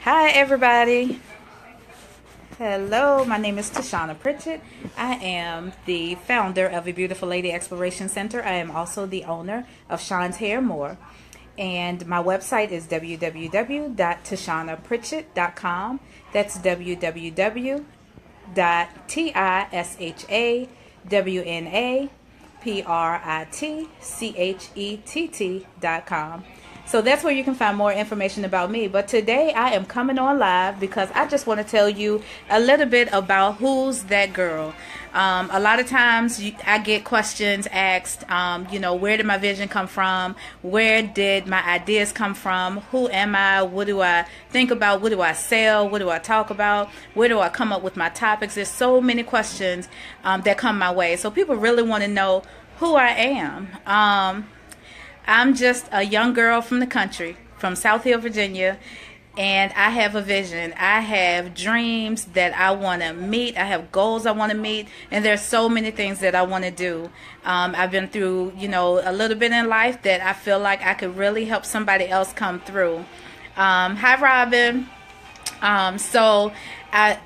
Hi, everybody. Hello, my name is Tishawna Pritchett. I am the founder of a Beautiful Lady Exploration Center. I am also the owner of Sean's Hair More. And my website is www.tishawnapritchett.com. That's www.tishawna.pritchett.com. So that's where you can find more information about me. But today I am coming on live because I just want to tell you a little bit about who's that girl. A lot of times I get questions asked, where did my vision come from? Where did my ideas come from? Who am I? What do I think about? What do I sell? What do I talk about? Where do I come up with my topics? There's so many questions that come my way. So people really want to know who I am. I'm just a young girl from the country, from South Hill, Virginia, and I have a vision. I have dreams that I want to meet. I have goals I want to meet, and there's so many things that I want to do. I've been through, a little bit in life that I feel like I could really help somebody else come through. Hi, Robin. So I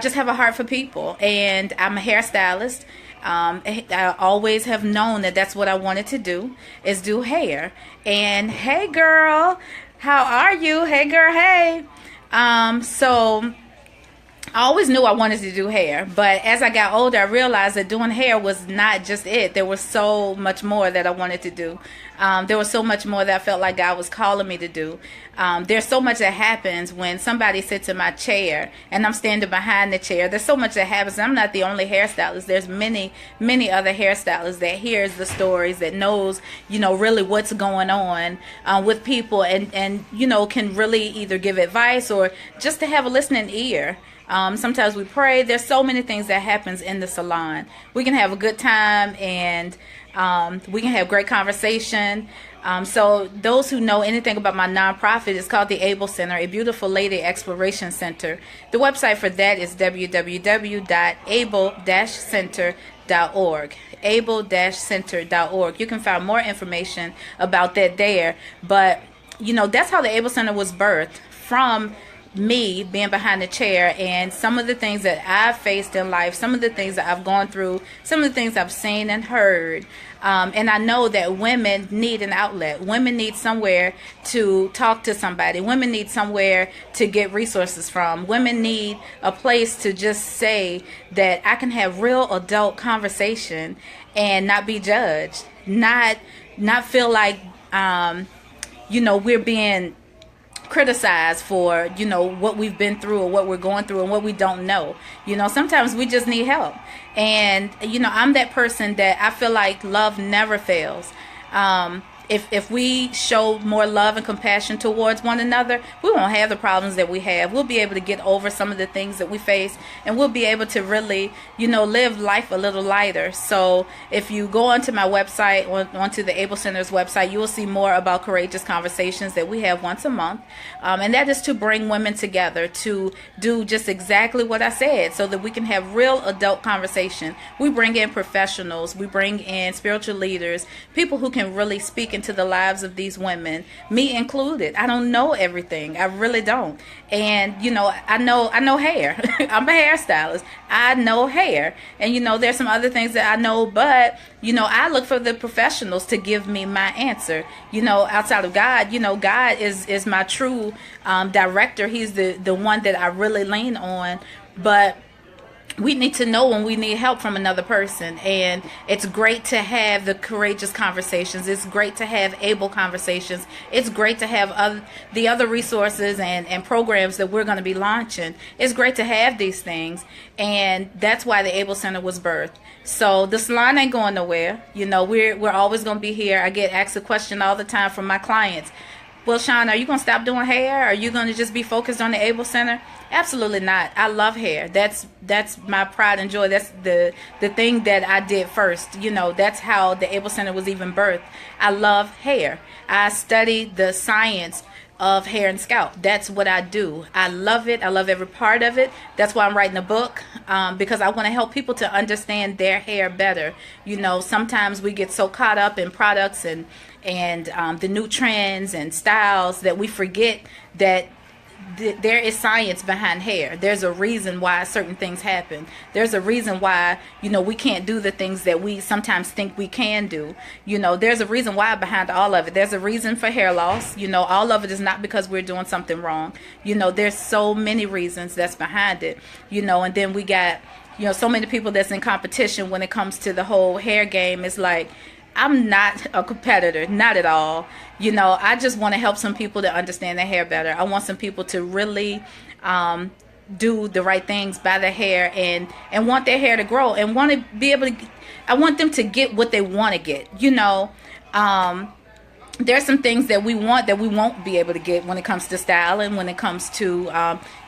just have a heart for people, and I'm a hairstylist. I always have known that that's what I wanted to do, is do hair. And hey girl, how are you? Hey girl, hey. So I always knew I wanted to do hair, but as I got older, I realized that doing hair was not just it. There was so much more that I wanted to do. There was so much more that I felt like God was calling me to do. There's so much that happens when somebody sits in my chair and I'm standing behind the chair. There's so much that happens. I'm not the only hairstylist. There's many, many other hairstylists that hears the stories, that knows, really what's going on with people and can really either give advice or just to have a listening ear. Sometimes we pray. There's so many things that happens in the salon. We can have a good time and we can have great conversation. So those who know anything about my nonprofit, is called the Able Center, a Beautiful Lady Exploration Center. The website for that is www.able-center.org. able-center.org. You can find more information about that there. But, that's how the Able Center was birthed, from me being behind the chair, and some of the things that I've faced in life, some of the things that I've gone through, some of the things I've seen and heard. And I know that women need an outlet. Women need somewhere to talk to somebody. Women need somewhere to get resources from. Women need a place to just say that I can have real adult conversation and not be judged. Not feel like, we're being criticized for what we've been through or what we're going through and what we don't know. Sometimes we just need help, and I'm that person that I feel like love never fails. If we show more love and compassion towards one another, we won't have the problems that we have. We'll be able to get over some of the things that we face, and we'll be able to really, live life a little lighter. So if you go onto my website, onto the Able Center's website, you will see more about courageous conversations that we have once a month. And that is to bring women together to do just exactly what I said, so that we can have real adult conversation. We bring in professionals, we bring in spiritual leaders, people who can really speak into the lives of these women, me included. I don't know everything. I really don't. And I know hair. I'm a hairstylist. I know hair. And there's some other things that I know, but I look for the professionals to give me my answer. Outside of God, God is my true director. He's the one that I really lean on. But we need to know when we need help from another person, and it's great to have the courageous conversations. It's great to have able conversations. It's great to have the other resources and programs that we're going to be launching. It's great to have these things, and that's why the Able Center was birthed. So the salon ain't going nowhere. We're always going to be here. I get asked a question all the time from my clients. Well, Sean, are you going to stop doing hair? Are you going to just be focused on the Able Center? Absolutely not. I love hair. That's my pride and joy. That's the thing that I did first. That's how the Able Center was even birthed. I love hair. I studied the science of hair and scalp. That's what I do. I love it. I love every part of it. That's why I'm writing a book, because I want to help people to understand their hair better. Sometimes we get so caught up in products and the new trends and styles that we forget that there is science behind hair. There's a reason why certain things happen. There's a reason why, we can't do the things that we sometimes think we can do. There's a reason why behind all of it. There's a reason for hair loss. All of it is not because we're doing something wrong. There's so many reasons that's behind it. And then we got, so many people that's in competition when it comes to the whole hair game. It's like, I'm not a competitor, not at all. I just want to help some people to understand their hair better. I want some people to really do the right things by their hair and want their hair to grow and want to be able to, I want them to get what they want to get. There's some things that we want that we won't be able to get when it comes to styling, when it comes to,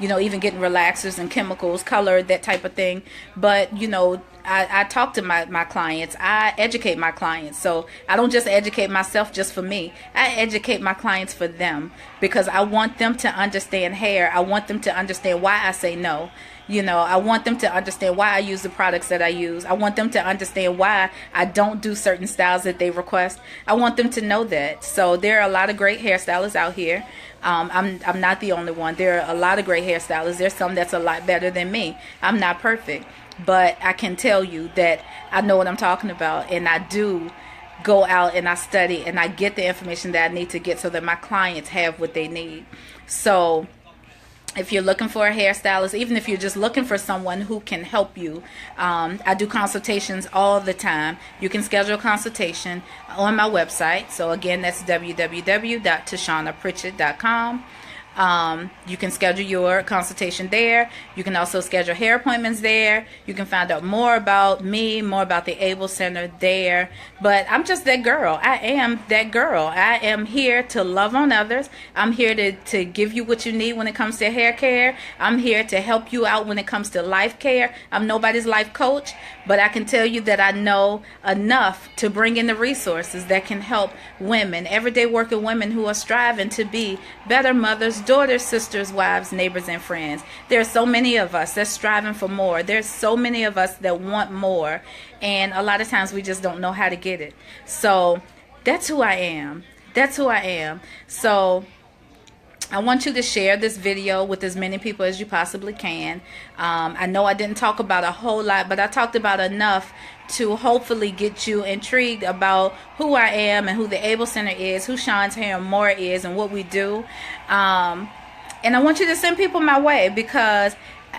even getting relaxers and chemicals, color, that type of thing. But, I talk to my clients. I educate my clients. So I don't just educate myself just for me. I educate my clients for them because I want them to understand hair. I want them to understand why I say no. I want them to understand why I use the products that I use. I want them to understand why I don't do certain styles that they request. I want them to know that. So there are a lot of great hairstylists out here. I'm not the only one. There are a lot of great hairstylists. There's some that's a lot better than me. I'm not perfect, but I can tell you that I know what I'm talking about, and I do go out and I study and I get the information that I need to get so that my clients have what they need. So if you're looking for a hairstylist, even if you're just looking for someone who can help you, I do consultations all the time. You can schedule a consultation on my website. So again, that's www.TishawnaPritchett.com. You can schedule your consultation there. You can also schedule hair appointments there. You can find out more about me, more about the Able Center there. But I'm just that girl. I am that girl. I am here to love on others. I'm here to give you what you need when it comes to hair care. I'm here to help you out when it comes to life care. I'm nobody's life coach, but I can tell you that I know enough to bring in the resources that can help women, everyday working women who are striving to be better mothers, daughters, sisters, wives, neighbors, and friends. There's so many of us that's striving for more. There's so many of us that want more, and a lot of times we just don't know how to get it. So that's who I am. That's who I am. So I want you to share this video with as many people as you possibly can. I know I didn't talk about a whole lot, but I talked about enough to hopefully get you intrigued about who I am and who the Able Center is, who Sean's Hair and More is, and what we do. And I want you to send people my way because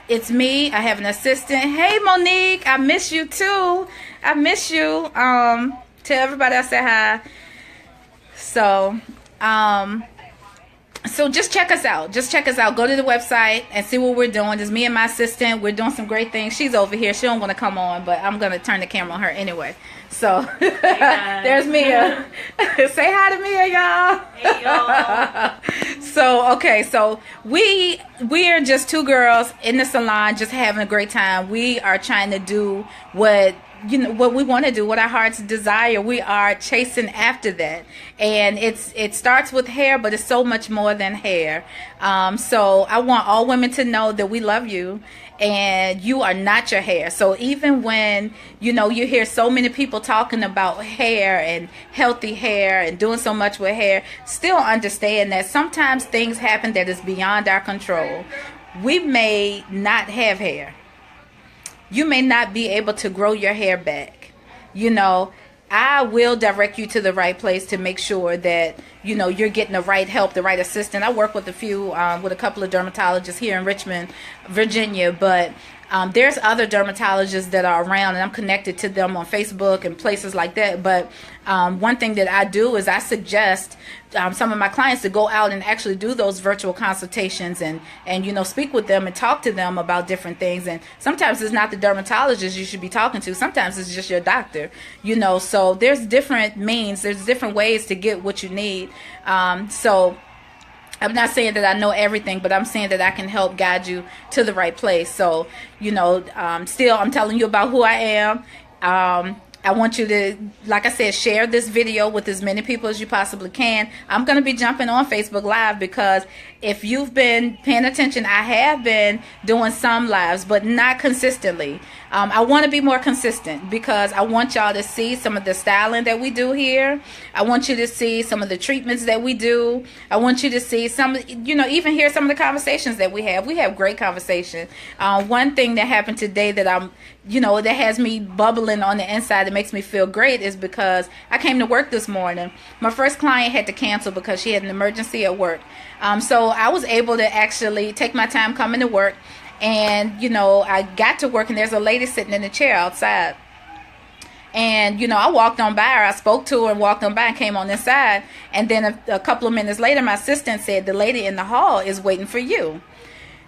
it's me. I have an assistant. Hey, Monique, I miss you too. I miss you. Tell everybody I said hi. So just check us out. Just check us out. Go to the website and see what we're doing. It's me and my assistant. We're doing some great things. She's over here. She don't want to come on, but I'm going to turn the camera on her anyway. So there's Mia. Say hi to Mia, y'all. Hey, y'all. So we are just two girls in the salon just having a great time. We are trying to do what we want to do, what our hearts desire. We are chasing after that, and it starts with hair, but it's so much more than hair. So I want all women to know that we love you, and you are not your hair. So even when you hear so many people talking about hair and healthy hair and doing so much with hair, still understand that sometimes things happen that is beyond our control. We may not have hair. You may not be able to grow your hair back. I will direct you to the right place to make sure that, you're getting the right help, the right assistant. I work with with a couple of dermatologists here in Richmond, Virginia, but there's other dermatologists that are around, and I'm connected to them on Facebook and places like that. But one thing that I do is I suggest some of my clients to go out and actually do those virtual consultations and speak with them and talk to them about different things. And sometimes it's not the dermatologist you should be talking to. Sometimes it's just your doctor. So there's different means, there's different ways to get what you need. So I'm not saying that I know everything, but I'm saying that I can help guide you to the right place. So, still I'm telling you about who I am. I want you to, like I said, share this video with as many people as you possibly can. I'm going to be jumping on Facebook Live because if you've been paying attention, I have been doing some lives, but not consistently. I want to be more consistent because I want y'all to see some of the styling that we do here. I want you to see some of the treatments that we do. I want you to see some, even hear some of the conversations that we have. We have great conversation. One thing that happened today that that has me bubbling on the inside, that makes me feel great, is because I came to work this morning. My first client had to cancel because she had an emergency at work. So I was able to actually take my time coming to work. And, I got to work and there's a lady sitting in a chair outside. And, I walked on by her. I spoke to her and walked on by and came on inside. And then a couple of minutes later, my assistant said, the lady in the hall is waiting for you.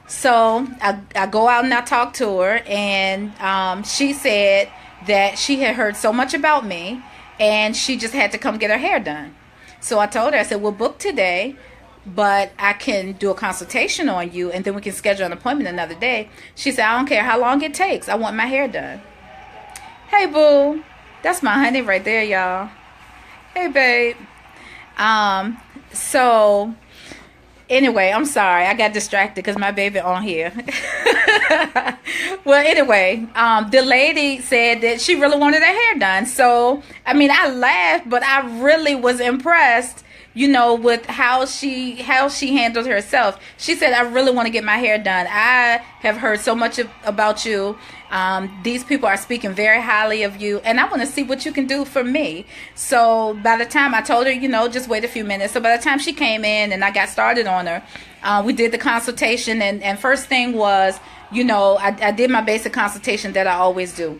So I go out and I talk to her. And she said that she had heard so much about me. And she just had to come get her hair done. So I told her, I said, we'll book today, but I can do a consultation on you, and then we can schedule an appointment another day. She said, I don't care how long it takes. I want my hair done. Hey, boo. That's my honey right there, y'all. Hey, babe. So, anyway, I'm sorry. I got distracted because my baby on here. Well, anyway, the lady said that she really wanted her hair done. So, I laughed, but I really was impressed, with how she handled herself. She said, I really want to get my hair done. I have heard so much about you. These people are speaking very highly of you, and I want to see what you can do for me. So by the time I told her, just wait a few minutes. So by the time she came in and I got started on her, we did the consultation, and first thing was, I did my basic consultation that I always do.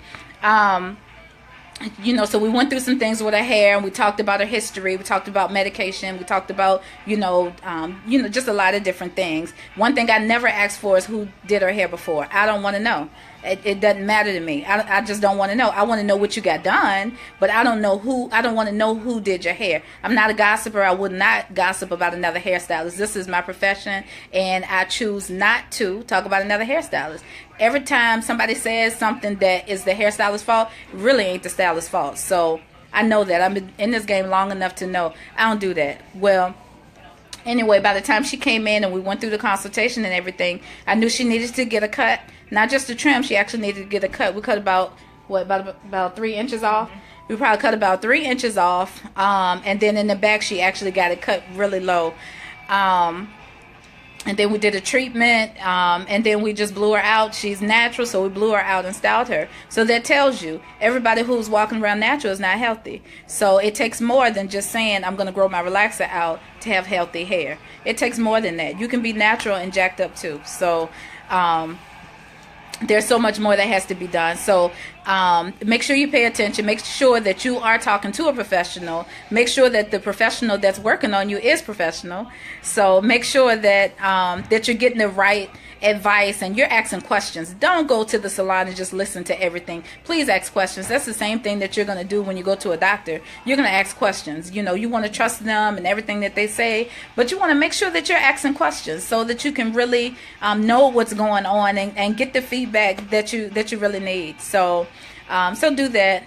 So we went through some things with her hair, and we talked about her history. We talked about medication. We talked about, just a lot of different things. One thing I never asked for is who did her hair before. I don't want to know. It doesn't matter to me. I just don't want to know. I want to know what you got done, but I don't want to know who did your hair. I'm not a gossiper. I would not gossip about another hairstylist. This is my profession, and I choose not to talk about another hairstylist. Every time somebody says something that is the hairstylist's fault, it really ain't the stylist's fault. So I know that. I've been in this game long enough to know I don't do that. Well, anyway, by the time she came in and we went through the consultation and everything, I knew she needed to get a cut. Not just a trim, she actually needed to get a cut. We cut about 3 inches off. We probably cut about 3 inches off. And then in the back, she actually got it cut really low. And then we did a treatment, and then we just blew her out. She's natural, so we blew her out and styled her. So that tells you, everybody who's walking around natural is not healthy. So it takes more than just saying, I'm going to grow my relaxer out to have healthy hair. It takes more than that. You can be natural and jacked up too. So there's so much more that has to be done. So make sure you pay attention. Make sure that you are talking to a professional. Make sure that the professional that's working on you is professional. So make sure that that you're getting the right advice and you're asking questions. Don't go to the salon and just listen to everything. Please ask questions. That's the same thing that you're going to do when you go to a doctor. You're going to ask questions. You want to trust them and everything that they say, but you want to make sure that you're asking questions so that you can really know what's going on and get the feedback that you really need. So do that.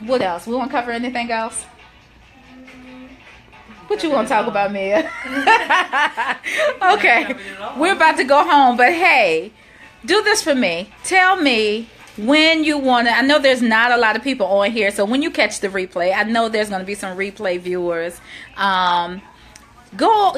What else? We want to cover anything else? What you want to talk about, Mia? Okay, we're about to go home, but hey, do this for me. Tell me when you want to. I know there's not a lot of people on here, so when you catch the replay, I know there's going to be some replay viewers. Go,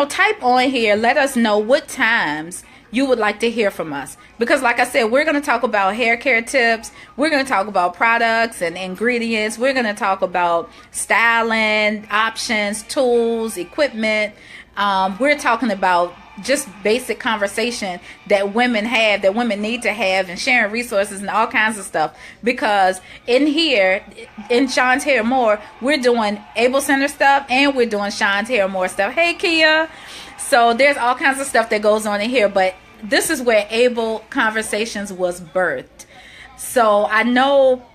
type on here. Let us know what times you would like to hear from us, because like I said, we're going to talk about hair care tips, we're going to talk about products and ingredients, we're going to talk about styling options, tools, equipment. We're talking about just basic conversation that women have, that women need to have, and sharing resources and all kinds of stuff. Because in here, in Sean's Hair More, we're doing Able Center stuff and we're doing Sean's Hair More stuff. Hey, Kia. So there's all kinds of stuff that goes on in here, but this is where Able Conversations was birthed. So I know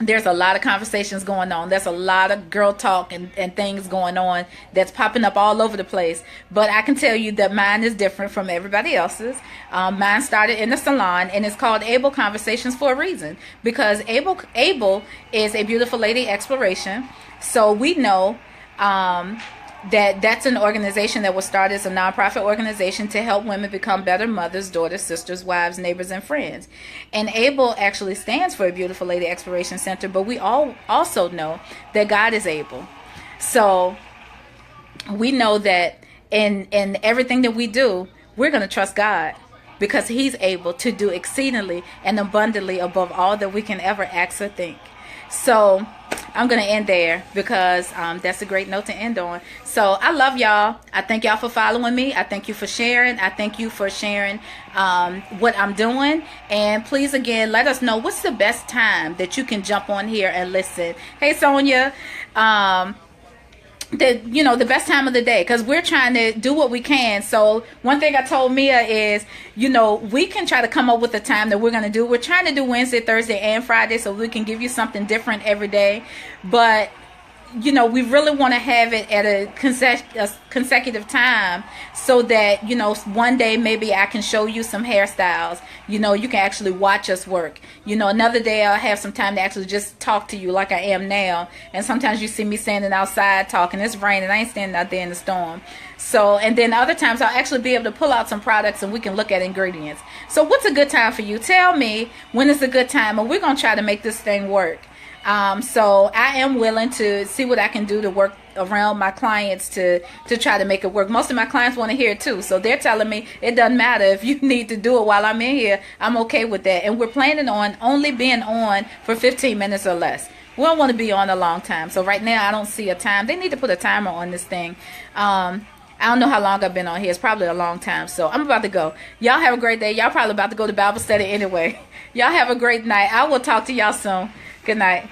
there's a lot of conversations going on. There's a lot of girl talk and things going on that's popping up all over the place. But I can tell you that mine is different from everybody else's. Mine started in the salon, and it's called Able Conversations for a reason, because Able is a beautiful lady exploration. So we know that's an organization that was started as a nonprofit organization to help women become better mothers, daughters, sisters, wives, neighbors, and friends. And ABLE actually stands for a Beautiful Lady Exploration Center, but we all also know that God is able. So we know that in everything that we do, we're going to trust God, because he's able to do exceedingly and abundantly above all that we can ever ask or think. So I'm going to end there, because that's a great note to end on. So I love y'all. I thank y'all for following me. I thank you for sharing. I thank you for sharing what I'm doing. And please, again, let us know what's the best time that you can jump on here and listen. Hey, Sonia. The best time of the day, because we're trying to do what we can. So one thing I told Mia is, we can try to come up with a time that we're going to do. We're trying to do Wednesday, Thursday, and Friday, so we can give you something different every day. But we really want to have it at a consecutive time, so that one day maybe I can show you some hairstyles. You can actually watch us work. Another day I'll have some time to actually just talk to you like I am now. And sometimes you see me standing outside talking. It's raining. I ain't standing out there in the storm. So, and then other times I'll actually be able to pull out some products and we can look at ingredients. So what's a good time for you? Tell me when is a good time, and we're going to try to make this thing work. So I am willing to see what I can do to work around my clients to try to make it work. Most of my clients want to hear it too. So they're telling me it doesn't matter if you need to do it while I'm in here. I'm okay with that. And we're planning on only being on for 15 minutes or less. We don't want to be on a long time. So right now I don't see a time. They need to put a timer on this thing. I don't know how long I've been on here. It's probably a long time. So I'm about to go. Y'all have a great day. Y'all probably about to go to Bible study anyway. Y'all have a great night. I will talk to y'all soon. Good night.